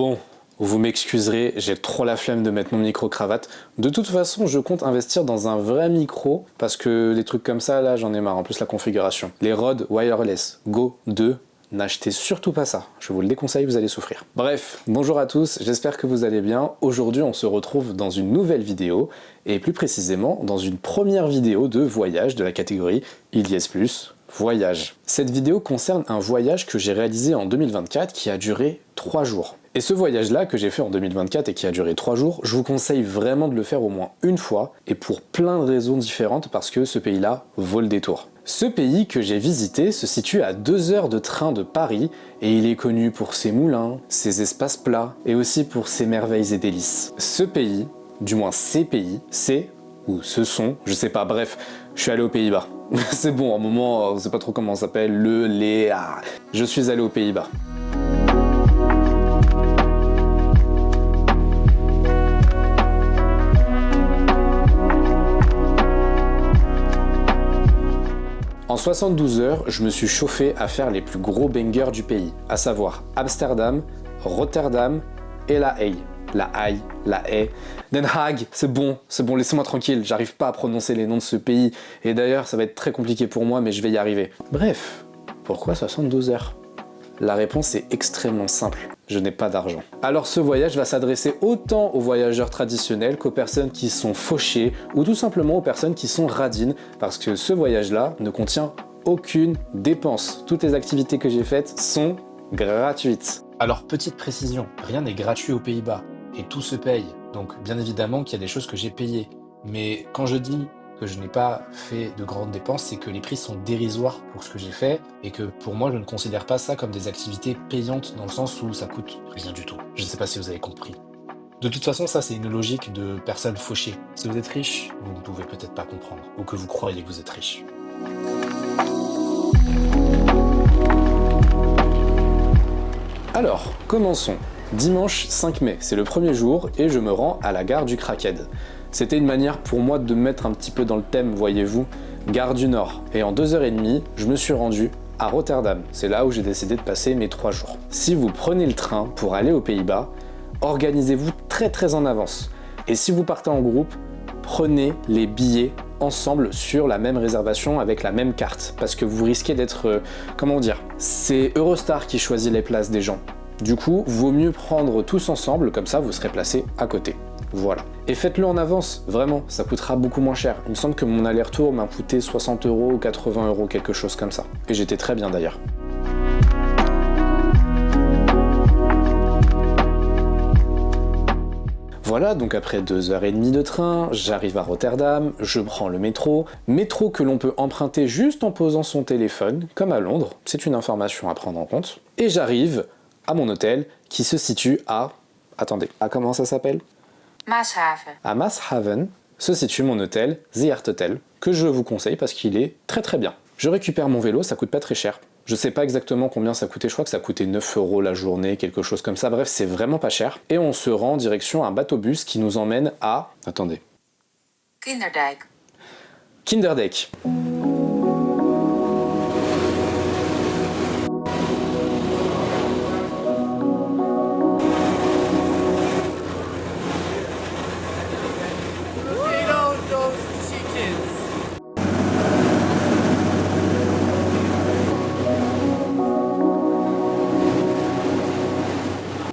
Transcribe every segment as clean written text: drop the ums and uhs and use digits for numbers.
Bon, vous m'excuserez, j'ai trop la flemme de mettre mon micro-cravate. De toute façon, je compte investir dans un vrai micro, parce que les trucs comme ça, là, j'en ai marre. En plus, la configuration. Les Rode Wireless Go 2, n'achetez surtout pas ça. Je vous le déconseille, vous allez souffrir. Bref, bonjour à tous, j'espère que vous allez bien. Aujourd'hui, on se retrouve dans une nouvelle vidéo, et plus précisément, dans une première vidéo de voyage de la catégorie Ilyes+, voyage. Cette vidéo concerne un voyage que j'ai réalisé en 2024 qui a duré 3 jours. Et ce voyage-là que j'ai fait en 2024 et qui a duré 3 jours, je vous conseille vraiment de le faire au moins une fois, et pour plein de raisons différentes, parce que ce pays-là vaut le détour. Ce pays que j'ai visité se situe à 2 heures de train de Paris, et il est connu pour ses moulins, ses espaces plats, et aussi pour ses merveilles et délices. Ce pays, du moins ces pays, c'est, ou ce sont, je sais pas, bref, je suis allé aux Pays-Bas. C'est bon, à un moment, on sait pas trop comment ça s'appelle, je suis allé aux Pays-Bas. En 72 heures, je me suis chauffé à faire les plus gros bangers du pays, à savoir Amsterdam, Rotterdam et La Haye. La Haye, La Haye, Den Haag, c'est bon, laissez-moi tranquille, j'arrive pas à prononcer les noms de ce pays, et d'ailleurs ça va être très compliqué pour moi, mais je vais y arriver. Bref, pourquoi 72 heures? La réponse est extrêmement simple, je n'ai pas d'argent. Alors ce voyage va s'adresser autant aux voyageurs traditionnels qu'aux personnes qui sont fauchées, ou tout simplement aux personnes qui sont radines, parce que ce voyage-là ne contient aucune dépense. Toutes les activités que j'ai faites sont gratuites. Alors petite précision, rien n'est gratuit aux Pays-Bas, et tout se paye. Donc bien évidemment qu'il y a des choses que j'ai payées. Mais quand je dis que je n'ai pas fait de grandes dépenses, c'est que les prix sont dérisoires pour ce que j'ai fait, et que pour moi je ne considère pas ça comme des activités payantes dans le sens où ça coûte rien du tout. Je ne sais pas si vous avez compris. De toute façon, ça c'est une logique de personnes fauchées. Si vous êtes riche, vous ne pouvez peut-être pas comprendre, ou que vous croyez que vous êtes riche. Alors, commençons. Dimanche 5 mai, c'est le premier jour, et je me rends à la gare du Crackhead. C'était une manière pour moi de me mettre un petit peu dans le thème, voyez-vous, gare du Nord. Et en 2h30, je me suis rendu à Rotterdam. C'est là où j'ai décidé de passer mes 3 jours. Si vous prenez le train pour aller aux Pays-Bas, organisez-vous très en avance. Et si vous partez en groupe, prenez les billets ensemble sur la même réservation avec la même carte. Parce que vous risquez d'être, c'est Eurostar qui choisit les places des gens. Du coup, vaut mieux prendre tous ensemble, comme ça vous serez placés à côté. Voilà. Et faites-le en avance, vraiment, ça coûtera beaucoup moins cher. Il me semble que mon aller-retour m'a coûté 60 € ou 80 €, quelque chose comme ça. Et j'étais très bien d'ailleurs. Voilà, donc après 2h30 de train, j'arrive à Rotterdam, je prends le métro que l'on peut emprunter juste en posant son téléphone, comme à Londres, c'est une information à prendre en compte. Et j'arrive à mon hôtel qui se situe à... Attendez, comment ça s'appelle ? Maashaven. À Maashaven se situe mon hôtel, The Art Hotel, que je vous conseille parce qu'il est très bien. Je récupère mon vélo, ça coûte pas très cher. Je sais pas exactement combien ça coûtait, je crois que ça coûtait 9 € la journée, quelque chose comme ça. Bref, c'est vraiment pas cher. Et on se rend en direction un bateau-bus qui nous emmène à... Attendez. Kinderdijk. Kinderdijk.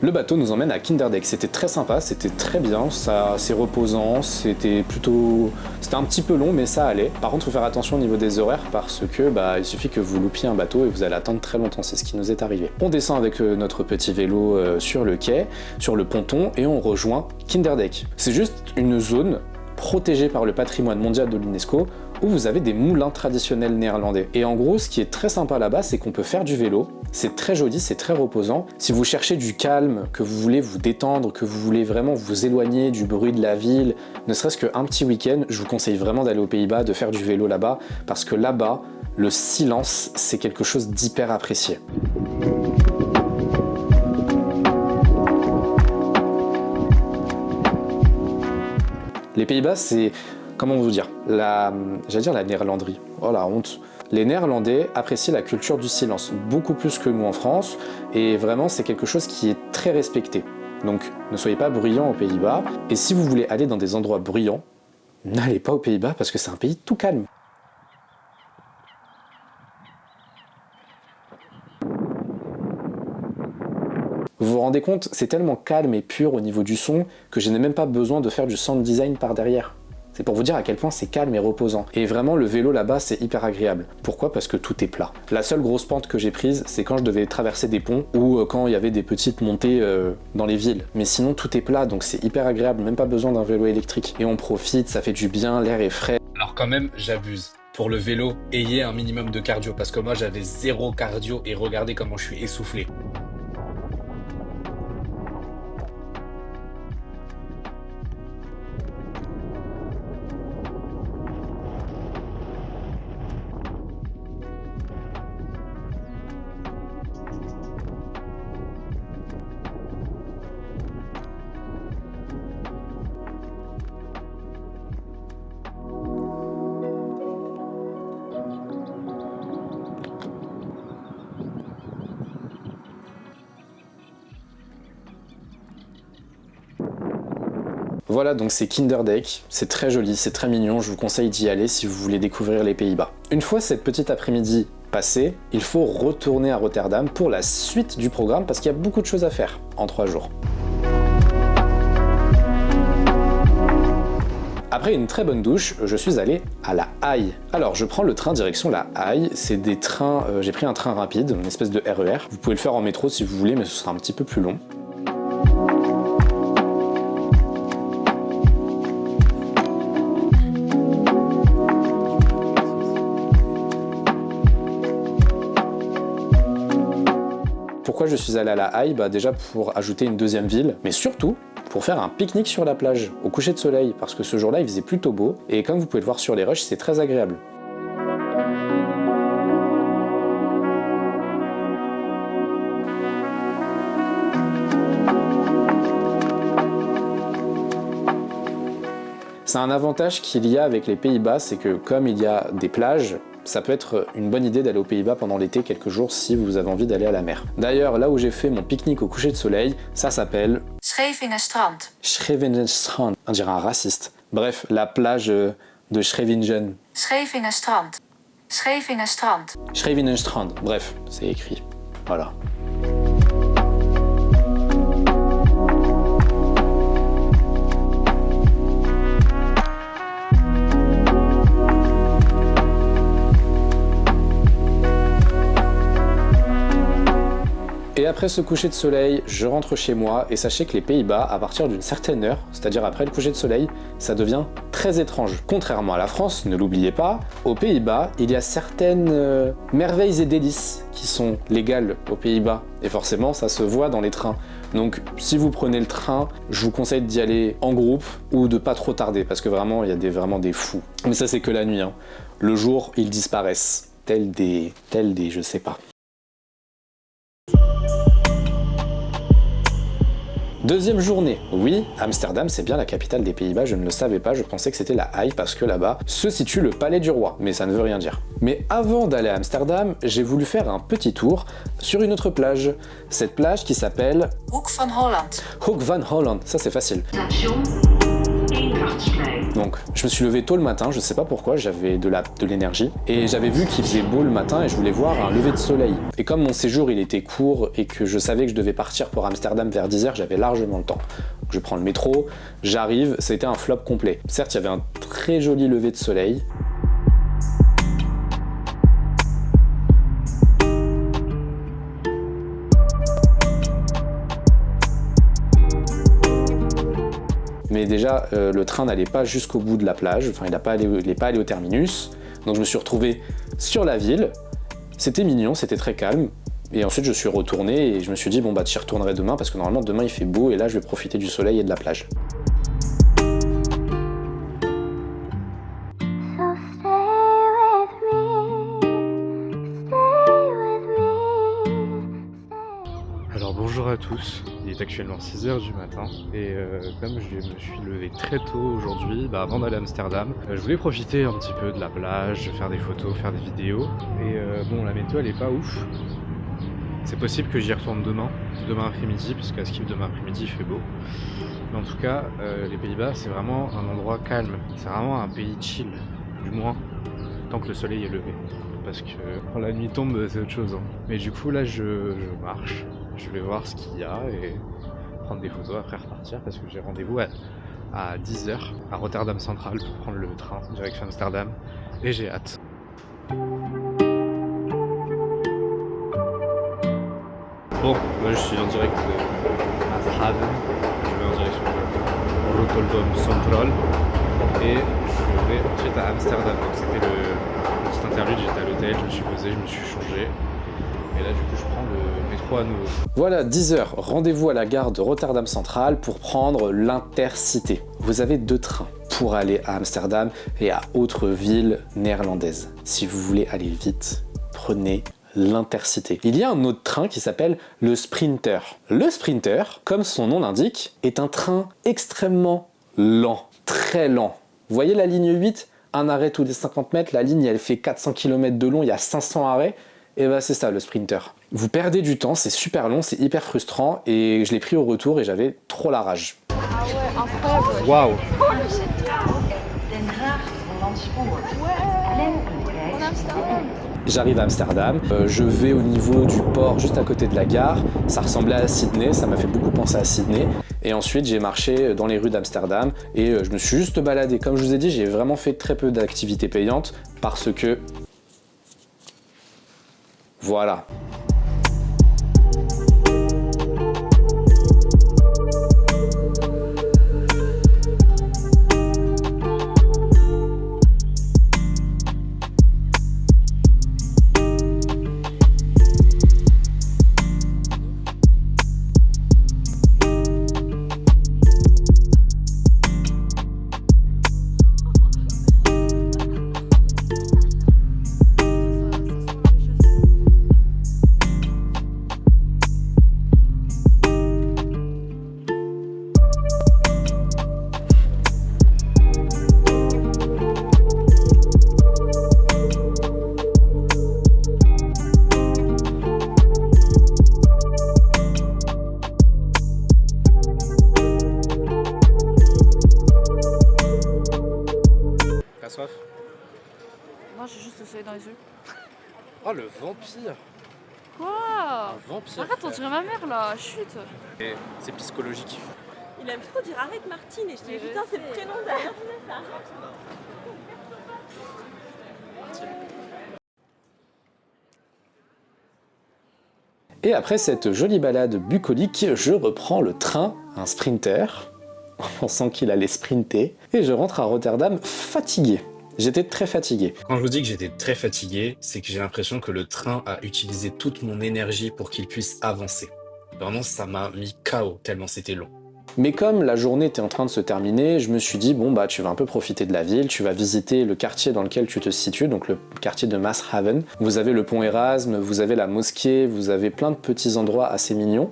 Le bateau nous emmène à Kinderdijk, c'était très sympa, c'était très bien, c'est reposant, c'était un petit peu long mais ça allait. Par contre, il faut faire attention au niveau des horaires parce que il suffit que vous loupiez un bateau et vous allez attendre très longtemps, c'est ce qui nous est arrivé. On descend avec notre petit vélo sur le quai, sur le ponton et on rejoint Kinderdijk. C'est juste une zone protégée par le patrimoine mondial de l'UNESCO où vous avez des moulins traditionnels néerlandais. Et en gros, ce qui est très sympa là-bas, c'est qu'on peut faire du vélo, c'est très joli, c'est très reposant. Si vous cherchez du calme, que vous voulez vous détendre, que vous voulez vraiment vous éloigner du bruit de la ville, ne serait-ce qu'un petit week-end, je vous conseille vraiment d'aller aux Pays-Bas, de faire du vélo là-bas, parce que là-bas, le silence, c'est quelque chose d'hyper apprécié. Les Pays-Bas, c'est... Comment vous dire, j'allais dire la néerlanderie, oh la honte. Les Néerlandais apprécient la culture du silence, beaucoup plus que nous en France, et vraiment c'est quelque chose qui est très respecté. Donc ne soyez pas bruyants aux Pays-Bas. Et si vous voulez aller dans des endroits bruyants, n'allez pas aux Pays-Bas parce que c'est un pays tout calme. Vous vous rendez compte, c'est tellement calme et pur au niveau du son que je n'ai même pas besoin de faire du sound design par derrière. C'est pour vous dire à quel point c'est calme et reposant. Et vraiment, le vélo là-bas, c'est hyper agréable. Pourquoi? Parce que tout est plat. La seule grosse pente que j'ai prise, c'est quand je devais traverser des ponts ou quand il y avait des petites montées dans les villes. Mais sinon, tout est plat, donc c'est hyper agréable, même pas besoin d'un vélo électrique. Et on profite, ça fait du bien, l'air est frais. Alors quand même, j'abuse. Pour le vélo, ayez un minimum de cardio, parce que moi j'avais 0 cardio et regardez comment je suis essoufflé. Voilà, donc c'est Kinderdijk, c'est très joli, c'est très mignon, je vous conseille d'y aller si vous voulez découvrir les Pays-Bas. Une fois cette petite après-midi passée, il faut retourner à Rotterdam pour la suite du programme parce qu'il y a beaucoup de choses à faire en 3 jours. Après une très bonne douche, je suis allé à La Haye. Alors je prends le train direction La Haye, c'est des trains, j'ai pris un train rapide, une espèce de RER. Vous pouvez le faire en métro si vous voulez, mais ce sera un petit peu plus long. Pourquoi je suis allé à La Haye? Déjà pour ajouter une deuxième ville, mais surtout pour faire un pique-nique sur la plage, au coucher de soleil, parce que ce jour-là il faisait plutôt beau, et comme vous pouvez le voir sur les rushs, c'est très agréable. C'est un avantage qu'il y a avec les Pays-Bas, c'est que comme il y a des plages, ça peut être une bonne idée d'aller aux Pays-Bas pendant l'été quelques jours si vous avez envie d'aller à la mer. D'ailleurs, là où j'ai fait mon pique-nique au coucher de soleil, ça s'appelle Scheveningen-strand. Scheveningen-strand. On dirait un raciste. Bref, la plage de Scheveningen. Scheveningen-strand. Scheveningen-strand. Scheveningen-strand. Bref, c'est écrit. Voilà. Et après ce coucher de soleil, je rentre chez moi et sachez que les Pays-Bas, à partir d'une certaine heure, c'est-à-dire après le coucher de soleil, ça devient très étrange. Contrairement à la France, ne l'oubliez pas, aux Pays-Bas, il y a certaines merveilles et délices qui sont légales aux Pays-Bas. Et forcément, ça se voit dans les trains. Donc si vous prenez le train, je vous conseille d'y aller en groupe ou de pas trop tarder, parce que vraiment, il y a vraiment des fous. Mais ça, c'est que la nuit. Le jour, ils disparaissent. Tels des je sais pas. Deuxième journée, oui, Amsterdam c'est bien la capitale des Pays-Bas, je ne le savais pas, je pensais que c'était La Haye parce que là-bas se situe le palais du roi, mais ça ne veut rien dire. Mais avant d'aller à Amsterdam, j'ai voulu faire un petit tour sur une autre plage, cette plage qui s'appelle Hoek van Holland. Hoek van Holland, ça c'est facile. Donc je me suis levé tôt le matin, je sais pas pourquoi, j'avais de l'énergie, et j'avais vu qu'il faisait beau le matin et je voulais voir un lever de soleil. Et comme mon séjour il était court et que je savais que je devais partir pour Amsterdam vers 10h, j'avais largement le temps. Donc, je prends le métro, j'arrive, ça a été un flop complet. Certes, il y avait un très joli lever de soleil. Mais déjà, le train n'allait pas jusqu'au bout de la plage, enfin il n'est pas allé au terminus, donc je me suis retrouvé sur la ville, c'était mignon, c'était très calme, et ensuite je suis retourné et je me suis dit bon bah t'y retournerai demain parce que normalement demain il fait beau et là je vais profiter du soleil et de la plage. Alors bonjour à tous, il est actuellement 6h du matin et comme je me suis levé très tôt aujourd'hui, avant d'aller à Amsterdam, je voulais profiter un petit peu de la plage, faire des photos, faire des vidéos et bon la météo elle est pas ouf, C'est possible que j'y retourne demain après-midi, parce qu'à Skip demain après-midi il fait beau. Mais en tout cas, les Pays-Bas c'est vraiment un endroit calme. C'est vraiment un pays chill, du moins tant que le soleil est levé. Parce que quand la nuit tombe, c'est autre chose. Hein. Mais du coup là je marche, je vais voir ce qu'il y a et prendre des photos après repartir parce que j'ai rendez-vous à 10h à Rotterdam Central pour prendre le train direction Amsterdam et j'ai hâte. Bon, moi je suis en direct de Maashaven, je vais en direction de Rotterdam Central et je vais ensuite à Amsterdam. Donc c'était le petit interlude, j'étais à l'hôtel, je me suis posé, je me suis changé et là du coup je prends le métro à nouveau. Voilà, 10h, rendez-vous à la gare de Rotterdam Central pour prendre l'Intercité. Vous avez 2 trains pour aller à Amsterdam et à autres villes néerlandaises. Si vous voulez aller vite, prenez l'Intercité. Il y a un autre train qui s'appelle le Sprinter. Le Sprinter, comme son nom l'indique, est un train extrêmement lent, très lent. Vous voyez la ligne 8, un arrêt tous les 50 mètres, la ligne elle fait 400 km de long, il y a 500 arrêts, et bah c'est ça le Sprinter. Vous perdez du temps, c'est super long, c'est hyper frustrant, et je l'ai pris au retour et j'avais trop la rage. Ah ouais, incroyable. Waouh! En Amsterdam. J'arrive à Amsterdam, je vais au niveau du port juste à côté de la gare, ça ressemblait à Sydney, ça m'a fait beaucoup penser à Sydney, et ensuite j'ai marché dans les rues d'Amsterdam et je me suis juste baladé. Comme je vous ai dit, j'ai vraiment fait très peu d'activités payantes parce que... Voilà. T'as soif? Moi j'ai juste le soleil dans les yeux. Oh, le vampire! Quoi? Un vampire! Arrête, on frère. dirait ma mère là, chut. Et c'est psychologique. Il aime trop dire arrête Martine et je dis putain c'est le prénom derrière ça. Et après cette jolie balade bucolique, je reprends le train, un Sprinter, en pensant qu'il allait sprinter, et je rentre à Rotterdam fatigué. J'étais très fatigué. Quand je vous dis que j'étais très fatigué, c'est que j'ai l'impression que le train a utilisé toute mon énergie pour qu'il puisse avancer. Vraiment, ça m'a mis KO tellement c'était long. Mais comme la journée était en train de se terminer, je me suis dit, bon bah tu vas un peu profiter de la ville, tu vas visiter le quartier dans lequel tu te situes, donc le quartier de Maashaven. Vous avez le pont Erasme, vous avez la mosquée, vous avez plein de petits endroits assez mignons.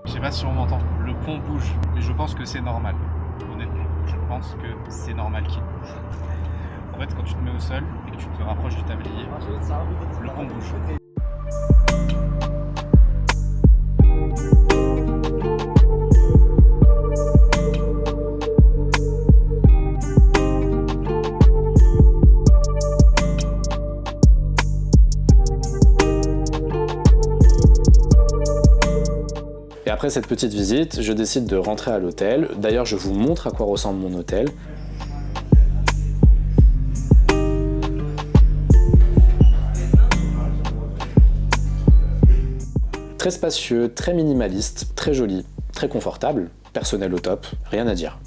Je sais pas si on m'entend, le pont bouge, mais je pense que c'est normal. Honnêtement, je pense que c'est normal qu'il bouge. En fait, quand tu te mets au sol et que tu te rapproches du tablier, le pont bouge. Et après cette petite visite, je décide de rentrer à l'hôtel. D'ailleurs, je vous montre à quoi ressemble mon hôtel. Très spacieux, très minimaliste, très joli, très confortable, personnel au top, rien à dire.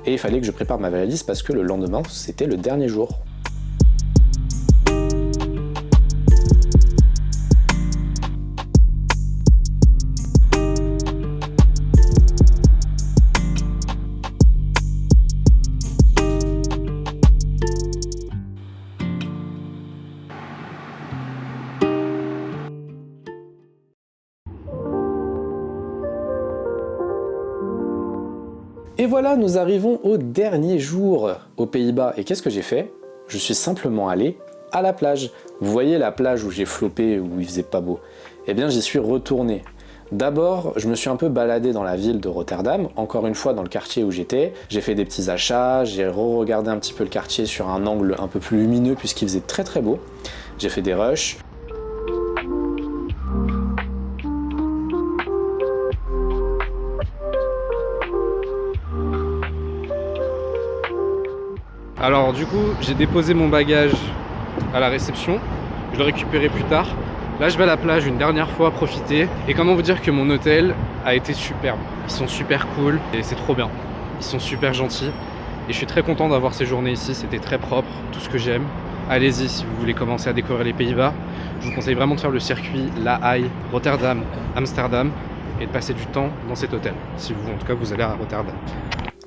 Et il fallait que je prépare ma valise parce que le lendemain, c'était le dernier jour. Et voilà, nous arrivons au dernier jour aux Pays-Bas. Et qu'est-ce que j'ai fait? Je suis simplement allé à la plage. Vous voyez la plage où j'ai flopé, où il faisait pas beau? Eh bien, j'y suis retourné. D'abord, je me suis un peu baladé dans la ville de Rotterdam, encore une fois dans le quartier où j'étais. J'ai fait des petits achats, j'ai re-regardé un petit peu le quartier sur un angle un peu plus lumineux puisqu'il faisait très très beau. J'ai fait des rushs. Alors du coup, j'ai déposé mon bagage à la réception, je le récupérerai plus tard. Là, je vais à la plage une dernière fois profiter. Et comment vous dire que mon hôtel a été superbe. Ils sont super cool et c'est trop bien. Ils sont super gentils. Et je suis très content d'avoir séjourné ici, c'était très propre, tout ce que j'aime. Allez-y si vous voulez commencer à découvrir les Pays-Bas. Je vous conseille vraiment de faire le circuit La Haye, Rotterdam, Amsterdam et de passer du temps dans cet hôtel. Si vous, en tout cas, vous allez à Rotterdam.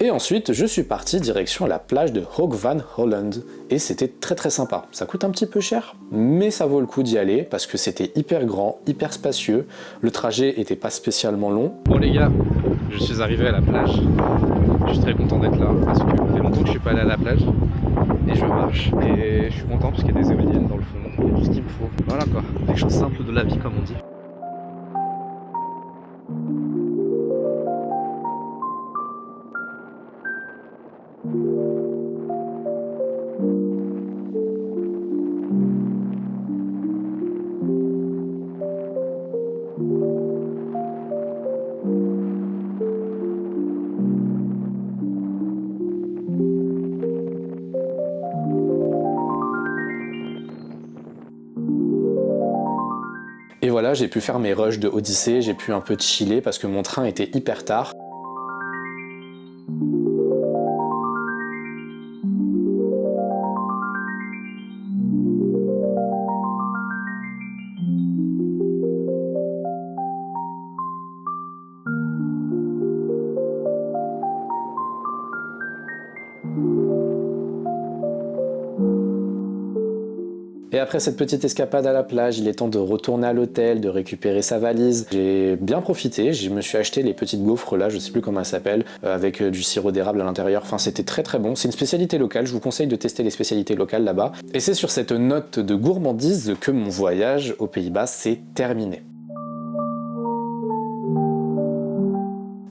Et ensuite, je suis parti direction la plage de Hoek van Holland. Et c'était très très sympa. Ça coûte un petit peu cher, mais ça vaut le coup d'y aller parce que c'était hyper grand, hyper spacieux. Le trajet était pas spécialement long. Bon les gars, je suis arrivé à la plage. Je suis très content d'être là parce que ça fait longtemps que je suis pas allé à la plage. Et je marche. Et je suis content parce qu'il y a des éoliennes dans le fond. Il y a tout ce qu'il me faut. Voilà quoi, les choses simples de la vie comme on dit. Et voilà, j'ai pu faire mes rushs de Odyssée, j'ai pu un peu chiller parce que mon train était hyper tard. Et après cette petite escapade à la plage, il est temps de retourner à l'hôtel, de récupérer sa valise. J'ai bien profité, je me suis acheté les petites gaufres là, je sais plus comment elles s'appellent, avec du sirop d'érable à l'intérieur. Enfin, c'était très très bon. C'est une spécialité locale, je vous conseille de tester les spécialités locales là-bas. Et c'est sur cette note de gourmandise que mon voyage aux Pays-Bas s'est terminé.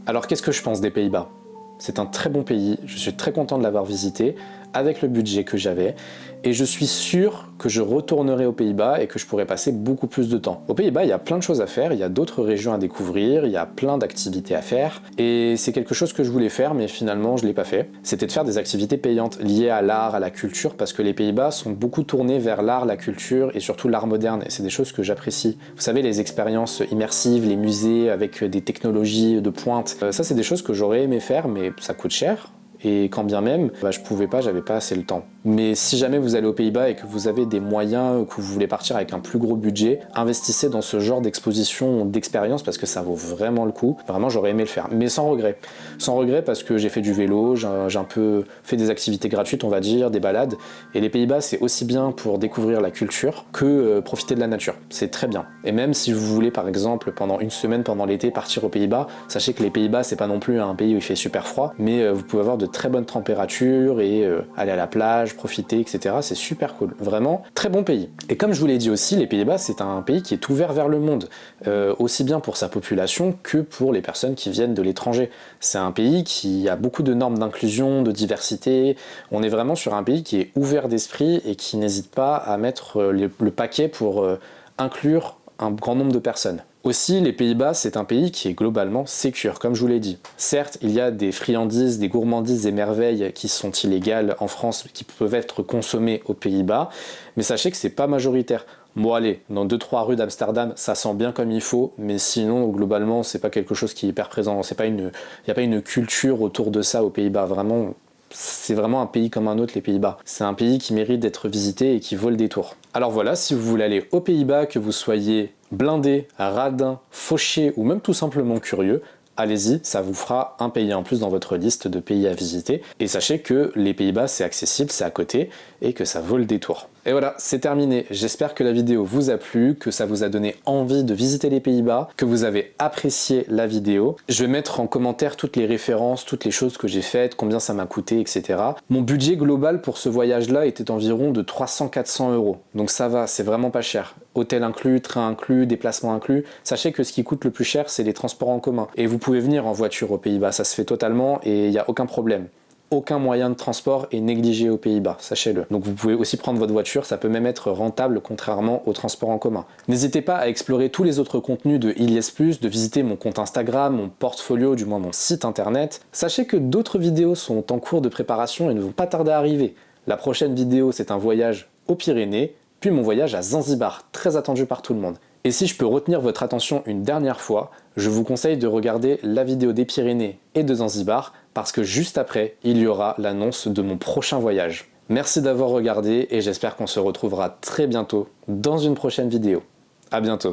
Alors qu'est-ce que je pense des Pays-Bas? C'est un très bon pays, je suis très content de l'avoir visité, avec le budget que j'avais, et je suis sûr que je retournerai aux Pays-Bas et que je pourrai passer beaucoup plus de temps. Aux Pays-Bas, il y a plein de choses à faire, il y a d'autres régions à découvrir, il y a plein d'activités à faire, et c'est quelque chose que je voulais faire, mais finalement je l'ai pas fait. C'était de faire des activités payantes liées à l'art, à la culture, parce que les Pays-Bas sont beaucoup tournés vers l'art, la culture, et surtout l'art moderne, et c'est des choses que j'apprécie. Vous savez, les expériences immersives, les musées avec des technologies de pointe, ça c'est des choses que j'aurais aimé faire, mais ça coûte cher. Et quand bien même, je pouvais pas, j'avais pas assez le temps. Mais si jamais vous allez aux Pays-Bas et que vous avez des moyens, que vous voulez partir avec un plus gros budget, investissez dans ce genre d'exposition, d'expérience, parce que ça vaut vraiment le coup. Vraiment, j'aurais aimé le faire, mais sans regret. Sans regret parce que j'ai fait du vélo, j'ai un peu fait des activités gratuites, on va dire, des balades. Et les Pays-Bas, c'est aussi bien pour découvrir la culture que profiter de la nature. C'est très bien. Et même si vous voulez, par exemple, pendant une semaine, pendant l'été, partir aux Pays-Bas, sachez que les Pays-Bas, c'est pas non plus un pays où il fait super froid, mais vous pouvez avoir de très bonnes températures et aller à la plage, profiter, etc. C'est super cool. Vraiment, très bon pays. Et comme je vous l'ai dit aussi, les Pays-Bas, c'est un pays qui est ouvert vers le monde, aussi bien pour sa population que pour les personnes qui viennent de l'étranger. C'est un pays qui a beaucoup de normes d'inclusion, de diversité. On est vraiment sur un pays qui est ouvert d'esprit et qui n'hésite pas à mettre le paquet pour inclure un grand nombre de personnes. Aussi, les Pays-Bas, c'est un pays qui est globalement sécure, comme je vous l'ai dit. Certes, il y a des friandises, des gourmandises et merveilles qui sont illégales en France, qui peuvent être consommées aux Pays-Bas, mais sachez que c'est pas majoritaire. Bon allez, dans 2-3 rues d'Amsterdam, ça sent bien comme il faut, mais sinon, globalement, c'est pas quelque chose qui est hyper présent. Il n'y a pas une culture autour de ça aux Pays-Bas, vraiment. C'est vraiment un pays comme un autre, les Pays-Bas. C'est un pays qui mérite d'être visité et qui vaut le détour. Alors voilà, si vous voulez aller aux Pays-Bas, que vous soyez blindé, radin, fauché ou même tout simplement curieux, allez-y, ça vous fera un pays en plus dans votre liste de pays à visiter. Et sachez que les Pays-Bas, c'est accessible, c'est à côté et que ça vaut le détour. Et voilà, c'est terminé. J'espère que la vidéo vous a plu, que ça vous a donné envie de visiter les Pays-Bas, que vous avez apprécié la vidéo. Je vais mettre en commentaire toutes les références, toutes les choses que j'ai faites, combien ça m'a coûté, etc. Mon budget global pour ce voyage-là était environ de 300-400 €. Donc ça va, c'est vraiment pas cher. Hôtel inclus, train inclus, déplacement inclus. Sachez que ce qui coûte le plus cher, c'est les transports en commun. Et vous pouvez venir en voiture aux Pays-Bas, ça se fait totalement et il n'y a aucun problème. Aucun moyen de transport est négligé aux Pays-Bas, sachez-le. Donc vous pouvez aussi prendre votre voiture, ça peut même être rentable contrairement aux transports en commun. N'hésitez pas à explorer tous les autres contenus de Ilyes Plus, de visiter mon compte Instagram, mon portfolio, du moins mon site internet. Sachez que d'autres vidéos sont en cours de préparation et ne vont pas tarder à arriver. La prochaine vidéo, c'est un voyage aux Pyrénées, puis mon voyage à Zanzibar, très attendu par tout le monde. Et si je peux retenir votre attention une dernière fois, je vous conseille de regarder la vidéo des Pyrénées et de Zanzibar, parce que juste après, il y aura l'annonce de mon prochain voyage. Merci d'avoir regardé et j'espère qu'on se retrouvera très bientôt dans une prochaine vidéo. À bientôt.